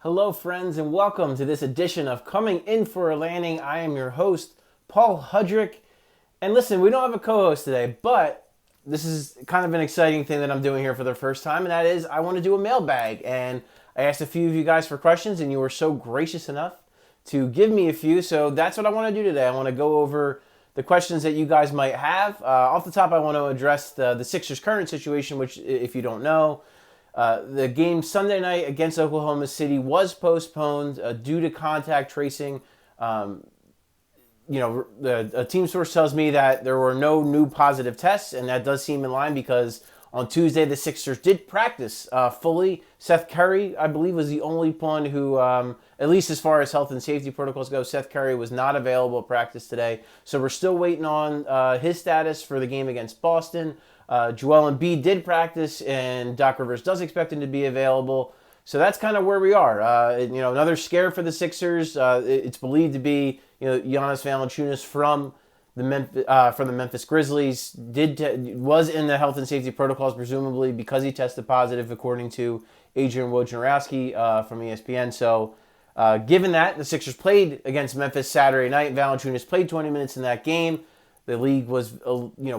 Hello, friends, and welcome to this edition of Coming In for a Landing. I am your host, Paul Hudrick. And listen, we don't have a co-host today, but this is kind of an exciting thing that I'm doing here for the first time, and that is I want to do a mailbag. And I asked a few of you guys for questions, and you were so gracious enough to give me a few. So that's what I want to do today. I want to go over the questions that you guys might have. Off the top, I want to address the Sixers' current situation, which, if you don't know, the game Sunday night against Oklahoma City was postponed due to contact tracing. A team source tells me that there were no new positive tests, and that does seem in line because on Tuesday the Sixers did practice fully. Seth Curry, I believe, was the only one who, at least as far as health and safety protocols go, Seth Curry was not available at practice today. So we're still waiting on his status for the game against Boston. Joel Embiid did practice, and Doc Rivers does expect him to be available. So that's kind of where we are. Another scare for the Sixers. It's believed to be, Giannis Valanciunas from the Memphis Grizzlies was in the health and safety protocols, presumably because he tested positive, according to Adrian Wojnarowski from ESPN. So, given that the Sixers played against Memphis Saturday night, Valanciunas played 20 minutes in that game. The league was,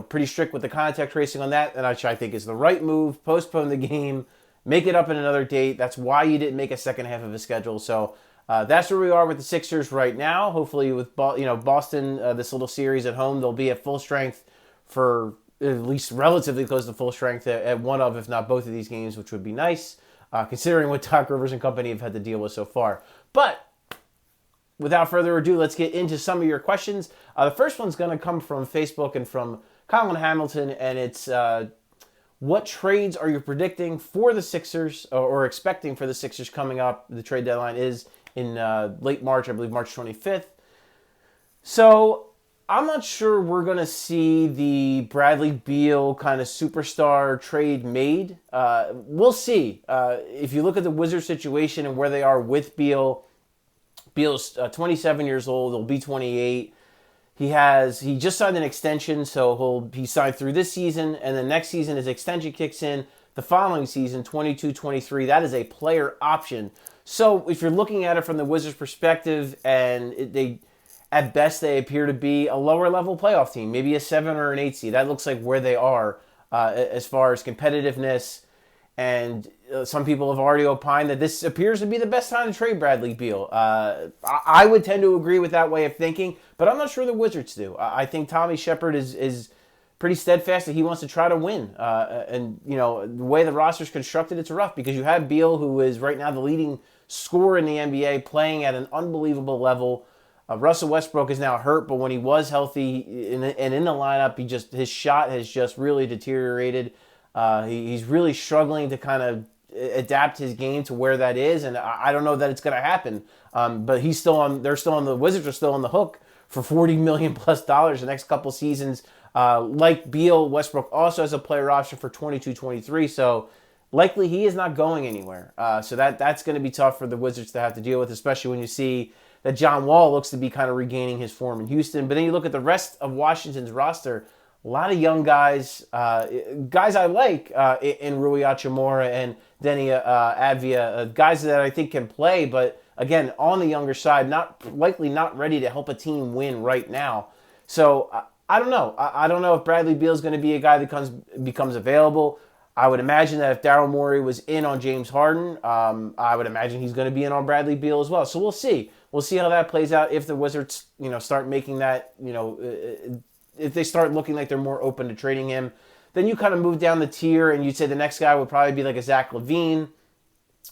pretty strict with the contact tracing on that, and which I think is the right move. Postpone the game, make it up in another date. That's why you didn't make a second half of a schedule. So that's where we are with the Sixers right now. Hopefully, with Boston, this little series at home, they'll be at full strength for at least relatively close to full strength at one of, if not both of these games, which would be nice, considering what Doc Rivers and company have had to deal with so far. But without further ado, let's get into some of your questions. The first one's going to come from Facebook and from Colin Hamilton, and it's what trades are you predicting for the Sixers or expecting for the Sixers coming up? The trade deadline is in late March, I believe March 25th. So I'm not sure we're going to see the Bradley Beal kind of superstar trade made. We'll see. If you look at the Wizards situation and where they are with Beal, Beal's 27 years old. He'll be 28. He just signed an extension, so he signed through this season, and the next season his extension kicks in the following season, 22-23. That is a player option. So if you're looking at it from the Wizards' perspective, and at best they appear to be a lower level playoff team, maybe a 7 or an 8 seed. That looks like where they are as far as competitiveness. And some people have already opined that this appears to be the best time to trade Bradley Beal. I would tend to agree with that way of thinking, but I'm not sure the Wizards do. I think Tommy Shepard is pretty steadfast that he wants to try to win. The way the roster's constructed, it's rough because you have Beal, who is right now the leading scorer in the NBA, playing at an unbelievable level. Russell Westbrook is now hurt, but when he was healthy and in the lineup, his shot has just really deteriorated. He's really struggling to kind of adapt his game to where that is, and I don't know that it's going to happen. But the Wizards are still on the hook for $40 million plus the next couple seasons. Like Beal, Westbrook also has a player option for 22-23, so likely he is not going anywhere. So that's going to be tough for the Wizards to have to deal with, especially when you see that John Wall looks to be kind of regaining his form in Houston. But then you look at the rest of Washington's roster. A lot of young guys, guys I like in Rui Hachimura and Denny Avdia, guys that I think can play, but again, on the younger side, not ready to help a team win right now. So I don't know. I don't know if Bradley Beal is going to be a guy that becomes available. I would imagine that if Daryl Morey was in on James Harden, I would imagine he's going to be in on Bradley Beal as well. So we'll see. We'll see how that plays out if the Wizards, start making that, if they start looking like they're more open to trading him. Then you kind of move down the tier and you'd say the next guy would probably be like a Zach LaVine.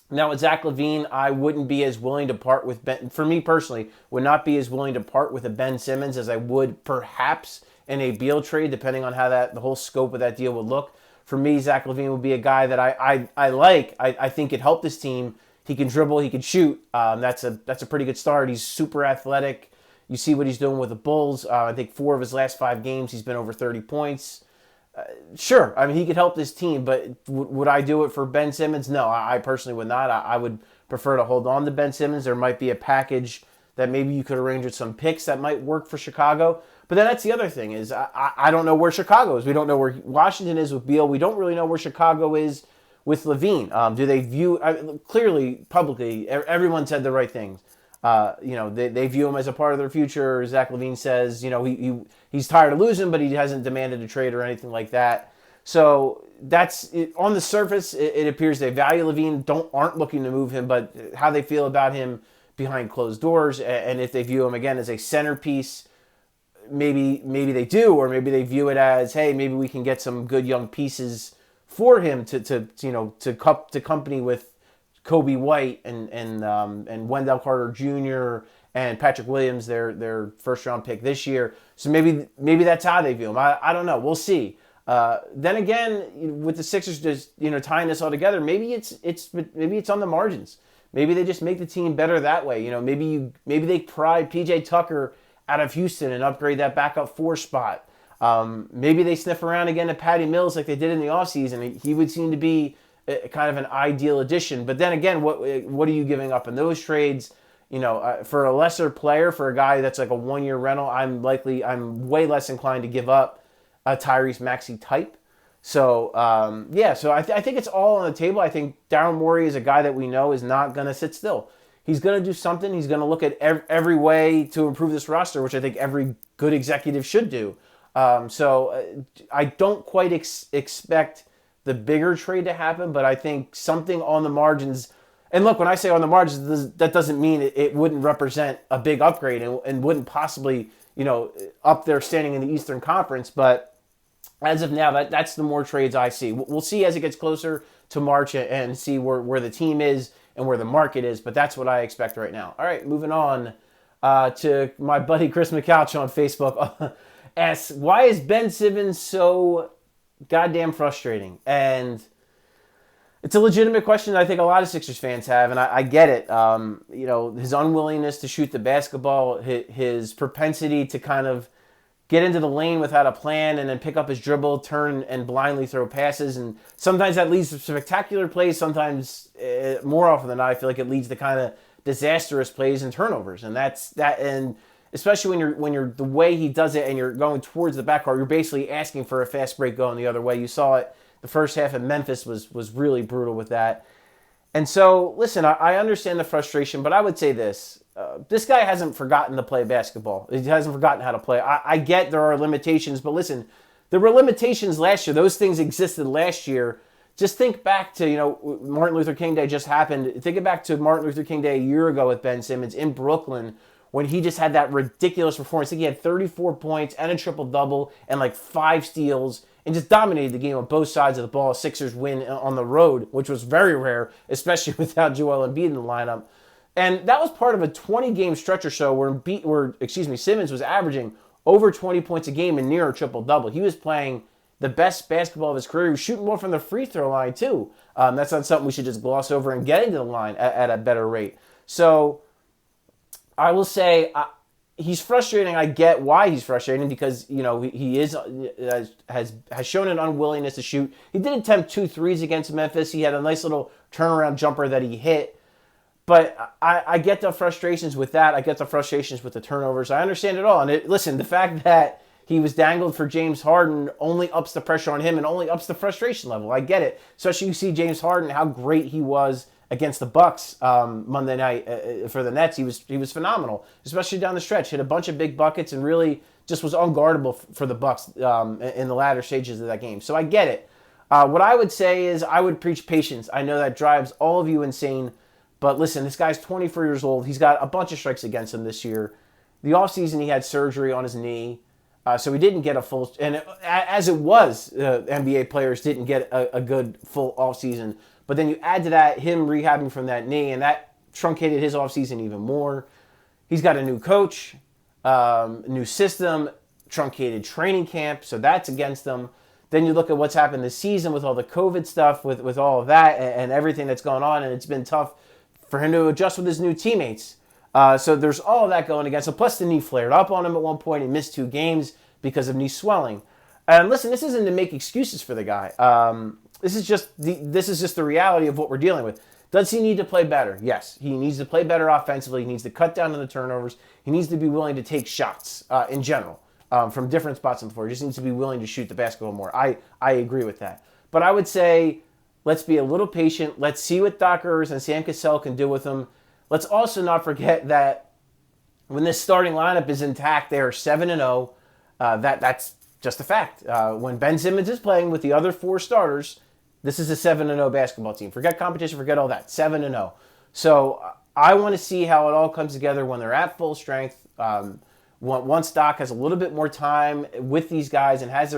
Now with Zach LaVine, I wouldn't be as willing to part with Ben. For me personally, would not be as willing to part with a Ben Simmons as I would perhaps in a Beal trade, depending on how the whole scope of that deal would look. For me, Zach LaVine would be a guy that I like. I think could help this team. He can dribble, he can shoot. That's a pretty good start. He's super athletic. You see what he's doing with the Bulls. I think 4 of his last 5 games, he's been over 30 points. Sure, I mean, he could help this team, but would I do it for Ben Simmons? No, I personally would not. I would prefer to hold on to Ben Simmons. There might be a package that maybe you could arrange with some picks that might work for Chicago. But then that's the other thing is I don't know where Chicago is. We don't know where Washington is with Beal. We don't really know where Chicago is with LaVine? Do they view clearly publicly? Everyone said the right things. They view him as a part of their future. Zach LaVine says, he's tired of losing, but he hasn't demanded a trade or anything like that. So that's it. On the surface, it appears they value LaVine, aren't looking to move him, but how they feel about him behind closed doors, and if they view him again as a centerpiece, maybe they do, or maybe they view it as, hey, maybe we can get some good young pieces for him to company with Kobe White and Wendell Carter Jr. and Patrick Williams, their first round pick this year. So maybe that's how they view him. I don't know. We'll see. Then again, with the Sixers just tying this all together, maybe it's on the margins. Maybe they just make the team better that way. Maybe they pry PJ Tucker out of Houston and upgrade that backup 4 spot. Maybe they sniff around again at Patty Mills like they did in the offseason. He would seem to be kind of an ideal addition. But then again, what are you giving up in those trades? For a lesser player, for a guy that's like a 1-year rental, I'm way less inclined to give up a Tyrese Maxey type. So, so I think it's all on the table. I think Daryl Morey is a guy that we know is not going to sit still. He's going to do something. He's going to look at every way to improve this roster, which I think every good executive should do. I don't quite expect the bigger trade to happen, but I think something on the margins. And look, when I say on the margins, that doesn't mean it wouldn't represent a big upgrade and wouldn't possibly, up their standing in the Eastern Conference. But as of now, that's the more trades I see. We'll see as it gets closer to March and see where the team is and where the market is, but that's what I expect right now. All right, moving on to my buddy Chris McCouch on Facebook. Asks, why is Ben Simmons so goddamn frustrating? And it's a legitimate question that I think a lot of Sixers fans have, and I get it. His unwillingness to shoot the basketball, his propensity to kind of get into the lane without a plan and then pick up his dribble, turn, and blindly throw passes. And sometimes that leads to spectacular plays. Sometimes, more often than not, I feel like it leads to kind of disastrous plays and turnovers. And that's that. And especially when you're the way he does it and you're going towards the backcourt, you're basically asking for a fast break going the other way. You saw it the first half in Memphis was really brutal with that. And so, listen, I understand the frustration, but I would say this. This guy hasn't forgotten to play basketball. He hasn't forgotten how to play. I get there are limitations, but listen, there were limitations last year. Those things existed last year. Just think back to, Martin Luther King Day just happened. Think back to Martin Luther King Day a year ago with Ben Simmons in Brooklyn when he just had that ridiculous performance. I think he had 34 points and a triple-double and like 5 steals and just dominated the game on both sides of the ball. Sixers win on the road, which was very rare, especially without Joel Embiid in the lineup. And that was part of a 20-game stretch or so where Simmons was averaging over 20 points a game and near a triple-double. He was playing the best basketball of his career. He was shooting more from the free throw line, too. That's not something we should just gloss over and getting to the line at a better rate. So I will say he's frustrating. I get why he's frustrating because, he has shown an unwillingness to shoot. He did attempt 2 threes against Memphis. He had a nice little turnaround jumper that he hit. But I get the frustrations with that. I get the frustrations with the turnovers. I understand it all. And listen, the fact that he was dangled for James Harden only ups the pressure on him and only ups the frustration level. I get it. Especially you see James Harden, how great he was against the Bucks Monday night for the Nets. He was phenomenal, especially down the stretch. Hit a bunch of big buckets and really just was unguardable for the Bucks in the latter stages of that game. So I get it. What I would say is I would preach patience. I know that drives all of you insane. But listen, this guy's 24 years old. He's got a bunch of strikes against him this year. The offseason, he had surgery on his knee. So he didn't get a full... And as it was, NBA players didn't get a good full offseason. But then you add to that him rehabbing from that knee, and that truncated his offseason even more. He's got a new coach, new system, truncated training camp, so that's against him. Then you look at what's happened this season with all the COVID stuff, with all of that and everything that's going on, and it's been tough for him to adjust with his new teammates. So there's all of that going against him. Plus the knee flared up on him at one point. He missed 2 games because of knee swelling. And listen, this isn't to make excuses for the guy. This is just the reality of what we're dealing with. Does he need to play better? Yes. He needs to play better offensively. He needs to cut down on the turnovers. He needs to be willing to take shots in general from different spots on the floor. He just needs to be willing to shoot the basketball more. I agree with that. But I would say, Let's be a little patient. Let's see what Doc Rivers and Sam Cassell can do with them. Let's also not forget that when this starting lineup is intact, they are 7-0. That's just a fact. When Ben Simmons is playing with the other 4 starters, this is a 7-0 basketball team. Forget competition, forget all that. 7-0. So I want to see how it all comes together when they're at full strength. Once Doc has a little bit more time with these guys and has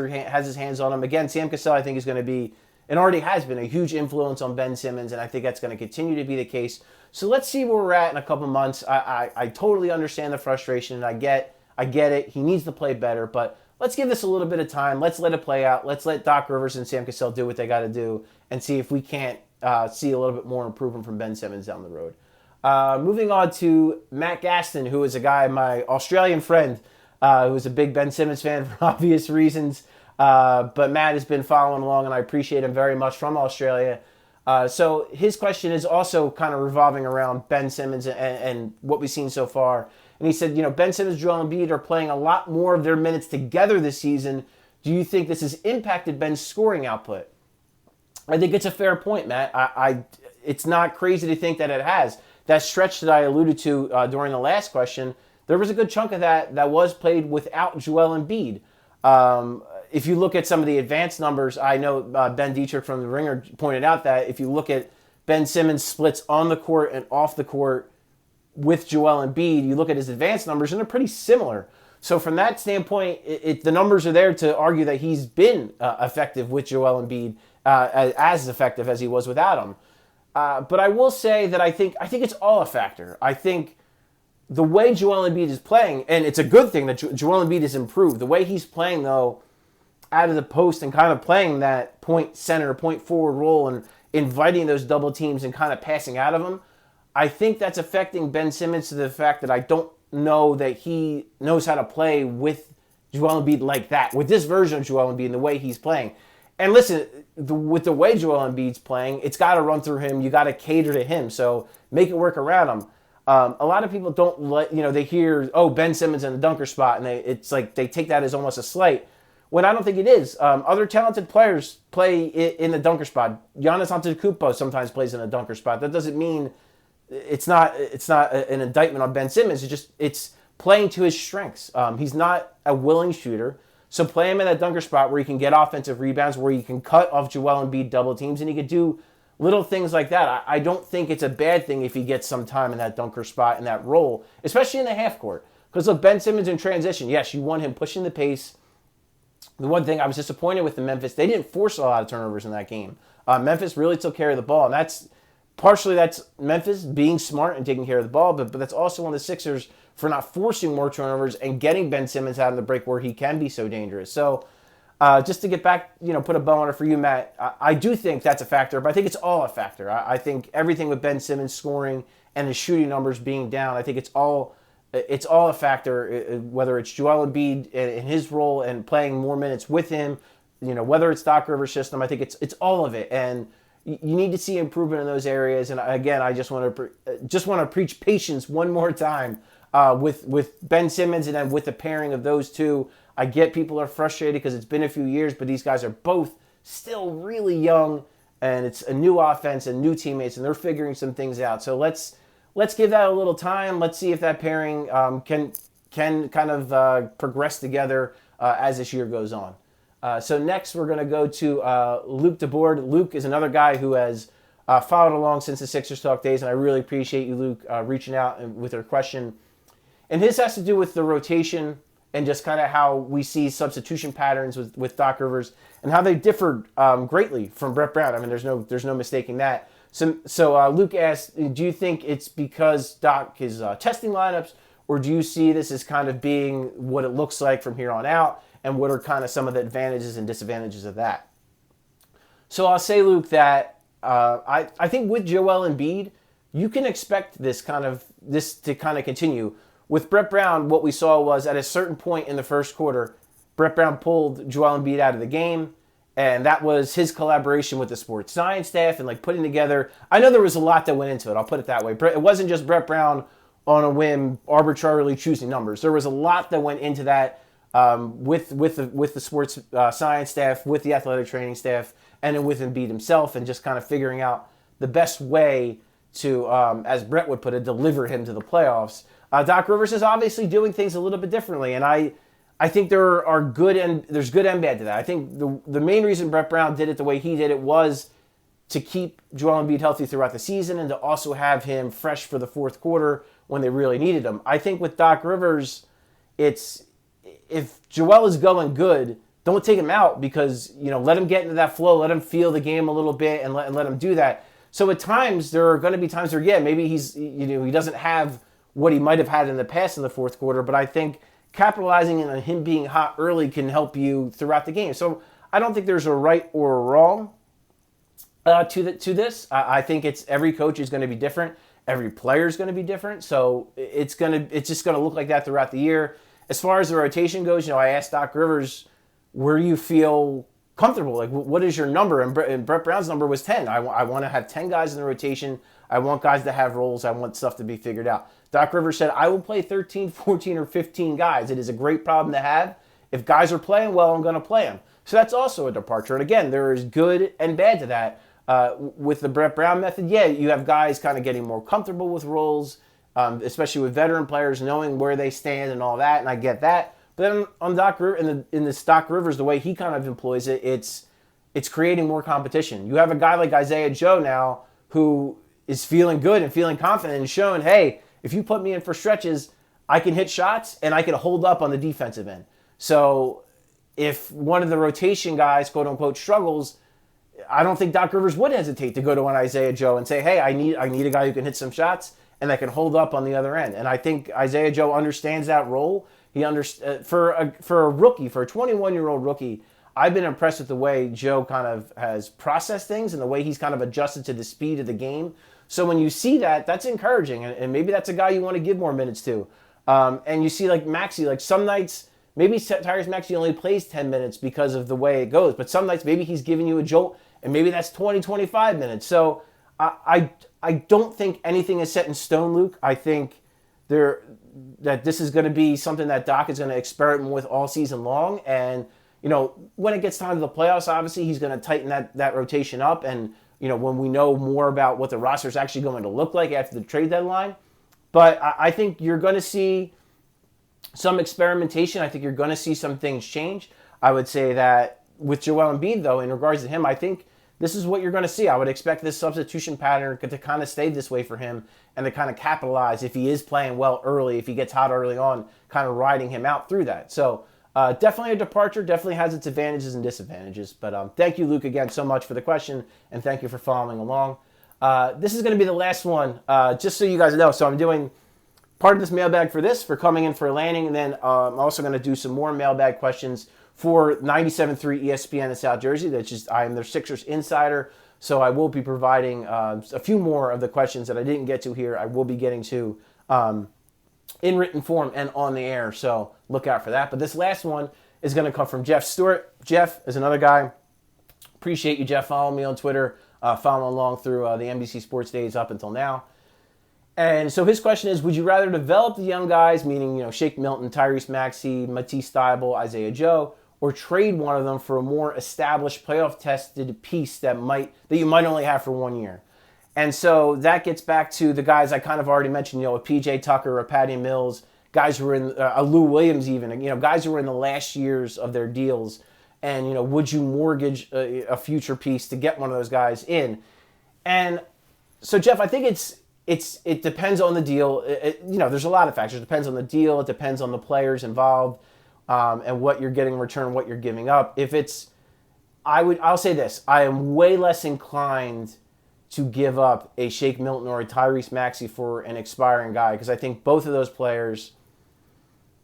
his hands on them. Again, Sam Cassell, I think, is going to be, and already has been, a huge influence on Ben Simmons, and I think that's going to continue to be the case. So let's see where we're at in a couple months. I totally understand the frustration, and I get it. He needs to play better, but let's give this a little bit of time. Let's let it play out. Let's let Doc Rivers and Sam Cassell do what they got to do and see if we can't see a little bit more improvement from Ben Simmons down the road. Moving on to Matt Gaston, who is a guy, my Australian friend, who is a big Ben Simmons fan for obvious reasons. But Matt has been following along, and I appreciate him very much, from Australia. So his question is also kind of revolving around Ben Simmons and what we've seen so far. And he said, Ben Simmons and Joel Embiid are playing a lot more of their minutes together this season. Do you think this has impacted Ben's scoring output? I think it's a fair point, Matt. It's not crazy to think that it has. That stretch that I alluded to during the last question, there was a good chunk of that was played without Joel Embiid. If you look at some of the advanced numbers, I know Ben Dietrich from The Ringer pointed out that if you look at Ben Simmons' splits on the court and off the court with Joel Embiid, you look at his advanced numbers, and they're pretty similar. So from that standpoint, the numbers are there to argue that he's been effective with Joel Embiid, as effective as he was without him. But I will say that I think it's all a factor. I think the way Joel Embiid is playing, and it's a good thing that Joel Embiid has improved. The way he's playing, though, out of the post and kind of playing that point center, point forward role and inviting those double teams and kind of passing out of them, I think that's affecting Ben Simmons to the fact that I don't know that he knows how to play with Joel Embiid like that, with this version of Joel Embiid and the way he's playing. And listen, with the way Joel Embiid's playing, it's got to run through him. You got to cater to him. So make it work around him. A lot of people don't they hear, Ben Simmons in the dunker spot, and it's like they take that as almost a slight, when I don't think it is. Other talented players play in the dunker spot. Giannis Antetokounmpo sometimes plays in a dunker spot. That doesn't mean it's not an indictment on Ben Simmons. It's playing to his strengths. He's not a willing shooter. So play him in that dunker spot where he can get offensive rebounds, where he can cut off Joel Embiid double teams, and he could do little things like that. I don't think it's a bad thing if he gets some time in that dunker spot, in that role, especially in the half court. Because look, Ben Simmons in transition, yes, you want him pushing the pace. The one thing I was disappointed with the Memphis, they didn't force a lot of turnovers in that game. Memphis really took care of the ball, and that's Memphis being smart and taking care of the ball, but that's also on the Sixers for not forcing more turnovers and getting Ben Simmons out of the break where he can be so dangerous. So just to get back, put a bow on it for you, Matt, I do think that's a factor, but I think it's all a factor. I think everything with Ben Simmons scoring and his shooting numbers being down, I think it's all a factor, whether it's Joel Embiid in his role and playing more minutes with him, whether it's Doc Rivers' system. I think it's all of it, and you need to see improvement in those areas. And again, I just want to preach patience one more time with Ben Simmons, and then with the pairing of those two. I get people are frustrated because it's been a few years, but these guys are both still really young, and it's a new offense and new teammates, and they're figuring some things out. So let's give that a little time. Let's see if that pairing can kind of progress together as this year goes on. So next we're going to go to Luke DeBoard. Luke is another guy who has followed along since the Sixers Talk days, and I really appreciate you, Luke, reaching out with your question. And his has to do with the rotation and just kind of how we see substitution patterns with Doc Rivers and how they differed greatly from Brett Brown. I mean, there's no mistaking that. So Luke asked, do you think it's because Doc is testing lineups, or do you see this as kind of being what it looks like from here on out, and what are kind of some of the advantages and disadvantages of that? So I'll say, Luke, that I think with Joel Embiid, you can expect this to kind of continue. With Brett Brown, what we saw was at a certain point in the first quarter, Brett Brown pulled Joel Embiid out of the game, and that was his collaboration with the sports science staff and putting together. I know there was a lot that went into it. I'll put it that way. It wasn't just Brett Brown on a whim arbitrarily choosing numbers. There was a lot that went into that with the sports science staff, with the athletic training staff, and then with Embiid himself, and just kind of figuring out the best way to, as Brett would put it, deliver him to the playoffs. Doc Rivers is obviously doing things a little bit differently, and I think there's good and bad to that. I think the main reason Brett Brown did it the way he did it was to keep Joel Embiid healthy throughout the season and to also have him fresh for the fourth quarter when they really needed him. I think with Doc Rivers, it's if Joel is going good, don't take him out because, let him get into that flow, let him feel the game a little bit and let him do that. So at times, there are going to be times where, maybe he doesn't have what he might have had in the past in the fourth quarter, but I think capitalizing on him being hot early can help you throughout the game. So I don't think there's a right or a wrong to this. I think every coach is going to be different. Every player is going to be different. So it's just going to look like that throughout the year. As far as the rotation goes, I asked Doc Rivers, where do you feel comfortable? Like, what is your number? And Brett Brown's number was 10. I want to have 10 guys in the rotation. I want guys to have roles. I want stuff to be figured out. Doc Rivers said, I will play 13, 14, or 15 guys. It is a great problem to have. If guys are playing well, I'm going to play them. So that's also a departure. And again, there is good and bad to that. With the Brett Brown method, you have guys kind of getting more comfortable with roles, especially with veteran players knowing where they stand and all that, and I get that. But then on Doc Rivers, in this Doc Rivers, the way he kind of employs it, it's creating more competition. You have a guy like Isaiah Joe now who is feeling good and feeling confident and showing, hey, if you put me in for stretches, I can hit shots and I can hold up on the defensive end. So if one of the rotation guys, quote unquote, struggles, I don't think Doc Rivers would hesitate to go to an Isaiah Joe and say, hey, I need a guy who can hit some shots and that can hold up on the other end. And I think Isaiah Joe understands that role. He for a rookie, for a 21-year-old rookie, I've been impressed with the way Joe kind of has processed things and the way he's kind of adjusted to the speed of the game. So when you see that, that's encouraging. And maybe that's a guy you want to give more minutes to. And you see like Maxey, like some nights, maybe Tyrese Maxey only plays 10 minutes because of the way it goes. But some nights maybe he's giving you a jolt and maybe that's 20, 25 minutes. So I don't think anything is set in stone, Luke. I think that this is going to be something that Doc is going to experiment with all season long. And, when it gets time to the playoffs, obviously he's going to tighten that rotation up. And, when we know more about what the roster is actually going to look like after the trade deadline. But I think you're going to see some experimentation. I think you're going to see some things change. I would say that with Joel Embiid, though, in regards to him, I think this is what you're going to see. I would expect this substitution pattern to kind of stay this way for him and to kind of capitalize if he is playing well early, if he gets hot early on, kind of riding him out through that. So definitely a departure, definitely has its advantages and disadvantages. But thank you, Luke, again so much for the question, and thank you for following along. This is going to be the last one, just so you guys know. So I'm doing part of this mailbag for coming in for a landing, and then I'm also going to do some more mailbag questions for 97.3 ESPN in South Jersey. I am their Sixers insider, so I will be providing a few more of the questions that I didn't get to here. I will be getting to in written form and on the air, so look out for that. But this last one is going to come from Jeff Stewart. Jeff is another guy. Appreciate you, Jeff. Follow me on Twitter, following along through the NBC Sports days up until now. And so his question is, would you rather develop the young guys, meaning Shake Milton, Tyrese Maxey, Matisse Thybulle, Isaiah Joe, or trade one of them for a more established playoff-tested piece that you might only have for 1 year? And so that gets back to the guys I kind of already mentioned, a P.J. Tucker, a Patty Mills, guys who were in, a Lou Williams even, guys who were in the last years of their deals. And, would you mortgage a future piece to get one of those guys in? And so, Jeff, I think it depends on the deal. There's a lot of factors. It depends on the deal. It depends on the players involved. And what you're getting in return, what you're giving up. I'll say this: I am way less inclined to give up a Shake Milton or a Tyrese Maxey for an expiring guy, because I think both of those players,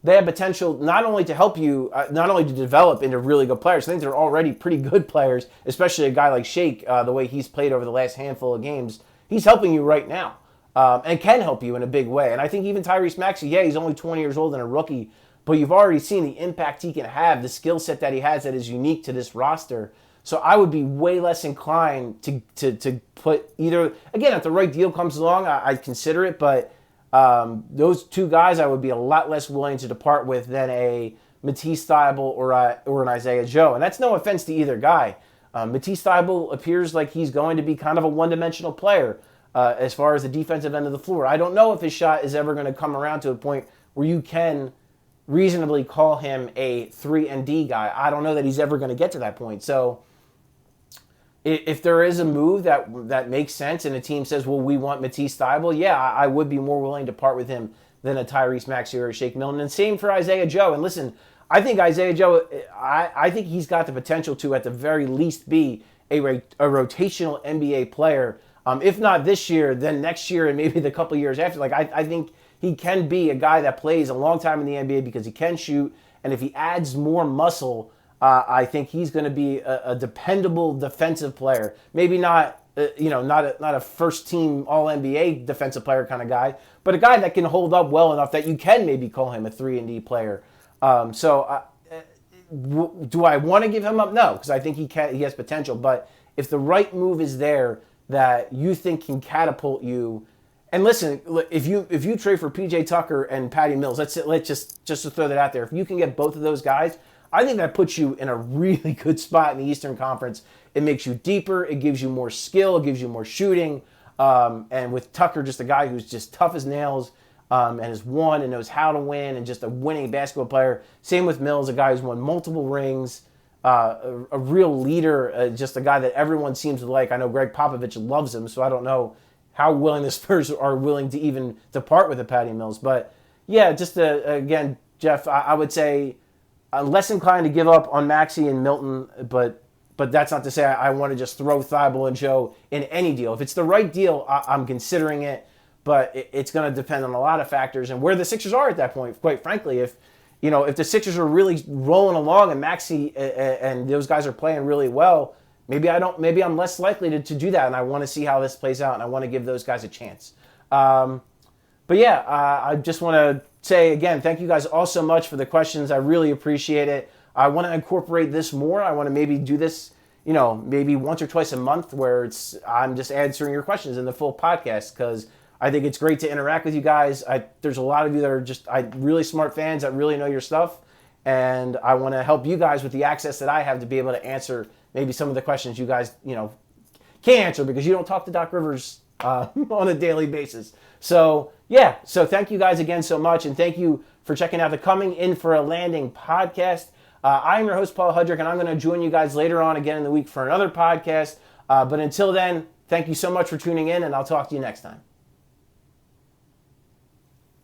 they have potential not only to help you, not only to develop into really good players. I think they're already pretty good players, especially a guy like Shake, the way he's played over the last handful of games. He's helping you right now, and can help you in a big way. And I think even Tyrese Maxey, he's only 20 years old and a rookie, but you've already seen the impact he can have, the skill set that he has that is unique to this roster. So I would be way less inclined to put either, again, if the right deal comes along, I'd consider it, but those two guys I would be a lot less willing to depart with than a Matisse Thybulle or an Isaiah Joe. And that's no offense to either guy. Matisse Thybulle appears like he's going to be kind of a one-dimensional player as far as the defensive end of the floor. I don't know if his shot is ever going to come around to a point where you can reasonably call him a 3-and-D guy. I don't know that he's ever going to get to that point. So if there is a move that makes sense and a team says, well, we want Matisse Thybulle, yeah, I would be more willing to part with him than a Tyrese Maxey or a Shake Milton. And same for Isaiah Joe. And listen, I think Isaiah Joe, I think he's got the potential to, at the very least, be a rotational NBA player. If not this year, then next year and maybe the couple years after. Like I think he can be a guy that plays a long time in the NBA because he can shoot. And if he adds more muscle, I think he's going to be a dependable defensive player. Maybe not, not a first-team All-NBA defensive player kind of guy, but a guy that can hold up well enough that you can maybe call him a 3-and-D player. Do I want to give him up? No, because I think he has potential. But if the right move is there that you think can catapult you, and listen, if you trade for PJ Tucker and Patty Mills, let's just to throw that out there. If you can get both of those guys, I think that puts you in a really good spot in the Eastern Conference. It makes you deeper. It gives you more skill. It gives you more shooting. And with Tucker, just a guy who's just tough as nails and has won and knows how to win and just a winning basketball player. Same with Mills, a guy who's won multiple rings, a real leader, just a guy that everyone seems to like. I know Greg Popovich loves him, so I don't know how willing the Spurs are willing to even depart with a Patty Mills. But yeah, just again, Jeff, I would say I'm less inclined to give up on Maxey and Milton, but that's not to say I want to just throw Thybulle and Joe in any deal. If it's the right deal, I'm considering it, but it's going to depend on a lot of factors and where the Sixers are at that point. Quite frankly, if the Sixers are really rolling along and Maxey and those guys are playing really well, maybe I'm less likely to do that, and I want to see how this plays out, and I want to give those guys a chance. But yeah, I just want to say again, thank you guys all so much for the questions. I really appreciate it. I want to incorporate this more. I want to maybe do this, maybe once or twice a month where I'm just answering your questions in the full podcast, because I think it's great to interact with you guys. There's a lot of you that are just really smart fans that really know your stuff, and I want to help you guys with the access that I have to be able to answer maybe some of the questions you guys, can't answer because you don't talk to Doc Rivers on a daily basis. So yeah, so thank you guys again so much, and thank you for checking out the Coming In for a Landing podcast. I'm your host, Paul Hudrick, and I'm going to join you guys later on again in the week for another podcast. But until then, thank you so much for tuning in, and I'll talk to you next time.